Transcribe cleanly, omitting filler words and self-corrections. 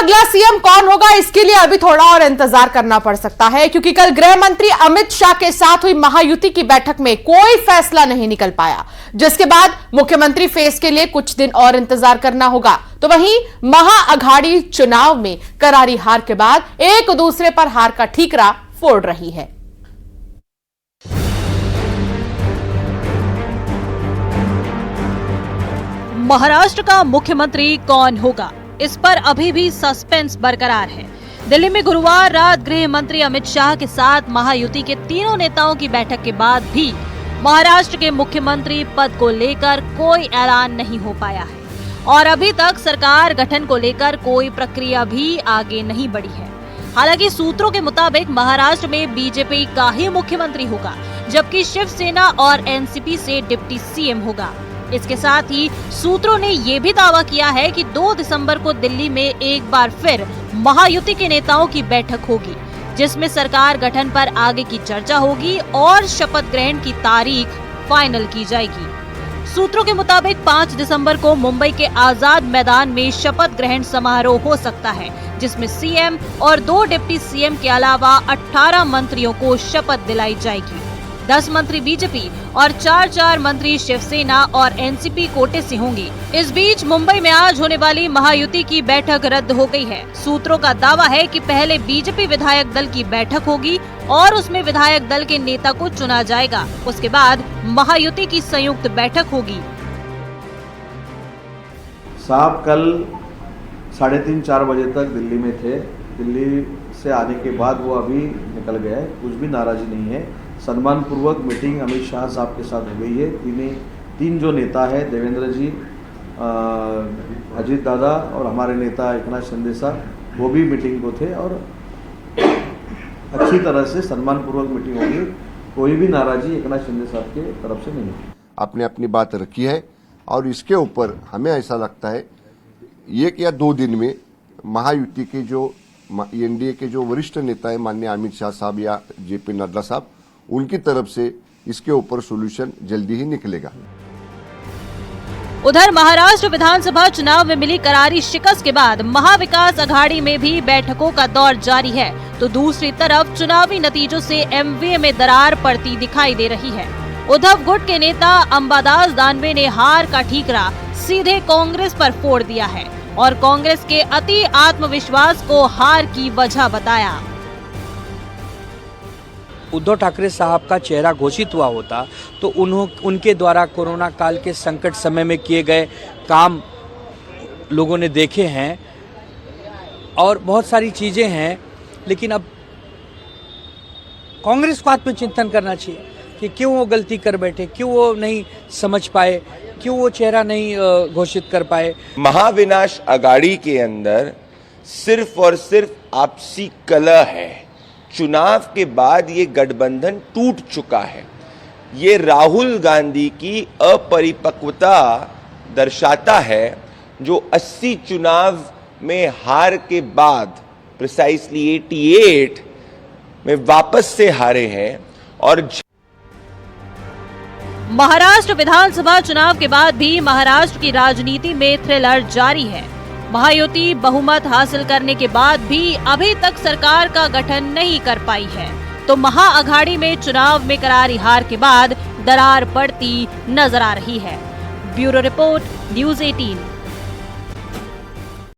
अगला सीएम कौन होगा, इसके लिए अभी थोड़ा और इंतजार करना पड़ सकता है, क्योंकि कल गृह मंत्री अमित शाह के साथ हुई महायुति की बैठक में कोई फैसला नहीं निकल पाया, जिसके बाद मुख्यमंत्री फेस के लिए कुछ दिन और इंतजार करना होगा। तो वहीं महाअघाड़ी चुनाव में करारी हार के बाद एक दूसरे पर हार का ठीकरा फोड़ रही है। महाराष्ट्र का मुख्यमंत्री कौन होगा, इस पर अभी भी सस्पेंस बरकरार है। दिल्ली में गुरुवार रात गृह मंत्री अमित शाह के साथ महायुति के तीनों नेताओं की बैठक के बाद भी महाराष्ट्र के मुख्यमंत्री पद को लेकर कोई ऐलान नहीं हो पाया है और अभी तक सरकार गठन को लेकर कोई प्रक्रिया भी आगे नहीं बढ़ी है। हालांकि सूत्रों के मुताबिक महाराष्ट्र में बीजेपी का ही मुख्यमंत्री होगा, जबकि शिवसेना और एनसीपी से डिप्टी सीएम होगा। इसके साथ ही सूत्रों ने ये भी दावा किया है कि 2 दिसंबर को दिल्ली में एक बार फिर महायुति के नेताओं की बैठक होगी, जिसमें सरकार गठन पर आगे की चर्चा होगी और शपथ ग्रहण की तारीख फाइनल की जाएगी। सूत्रों के मुताबिक 5 दिसंबर को मुंबई के आजाद मैदान में शपथ ग्रहण समारोह हो सकता है, जिसमें सीएम और 2 डिप्टी सीएम के अलावा 18 मंत्रियों को शपथ दिलाई जाएगी। 10 मंत्री बीजेपी और 4 मंत्री शिवसेना और एनसीपी कोटे से होंगे। इस बीच मुंबई में आज होने वाली महायुति की बैठक रद्द हो गई है। सूत्रों का दावा है कि पहले बीजेपी विधायक दल की बैठक होगी और उसमें विधायक दल के नेता को चुना जाएगा। उसके बाद महायुति की संयुक्त बैठक होगी। साहब कल 3:30-4 बजे तक दिल्ली में थे। दिल्ली से आने के बाद वो अभी निकल गए, कुछ भी नाराजी नहीं है। सम्मान पूर्वक मीटिंग अमित शाह साहब के साथ हो गई है। तीन जो नेता है, देवेंद्र जी, अजीत दादा और हमारे नेता एकनाथ शिंदे साहब, वो भी मीटिंग को थे और अच्छी तरह से सम्मान पूर्वक मीटिंग होगी। कोई भी नाराजी एकनाथ शिंदे साहब के तरफ से नहीं है। आपने अपनी बात रखी है और इसके ऊपर हमें ऐसा लगता है 1 या 2 दिन में महायुति के जो एनडीए के जो वरिष्ठ नेता है माननीय अमित शाह साहब या जेपी नड्डा साहब, उनकी तरफ से इसके ऊपर सॉल्यूशन जल्दी ही निकलेगा। उधर महाराष्ट्र विधानसभा चुनाव में मिली करारी शिकस्त के बाद महाविकास अघाड़ी में भी बैठकों का दौर जारी है, तो दूसरी तरफ चुनावी नतीजों से एमवीए में दरार पड़ती दिखाई दे रही है। उद्धव गुट के नेता अंबादास दानवे ने हार का ठीकरा सीधे कांग्रेस पर फोड़ दिया है और कांग्रेस के अति आत्मविश्वास को हार की वजह बताया। उद्धव ठाकरे साहब का चेहरा घोषित हुआ होता तो उनके द्वारा कोरोना काल के संकट समय में किए गए काम लोगों ने देखे हैं और बहुत सारी चीजें हैं, लेकिन अब कांग्रेस को आत्मचिंतन करना चाहिए कि क्यों वो गलती कर बैठे, क्यों वो नहीं समझ पाए, क्यों वो चेहरा नहीं घोषित कर पाए। महाविनाश अघाड़ी के अंदर सिर्फ और सिर्फ आपसी कलह है। चुनाव के बाद ये गठबंधन टूट चुका है। ये राहुल गांधी की अपरिपक्वता दर्शाता है, जो 80 चुनाव में हार के बाद प्रिसाइसली 88 में वापस से हारे हैं। और महाराष्ट्र विधानसभा चुनाव के बाद भी महाराष्ट्र की राजनीति में थ्रिलर जारी है। महायुति बहुमत हासिल करने के बाद भी अभी तक सरकार का गठन नहीं कर पाई है, तो महाअघाड़ी में चुनाव में करारी हार के बाद दरार पड़ती नजर आ रही है। Bureau report, news 18।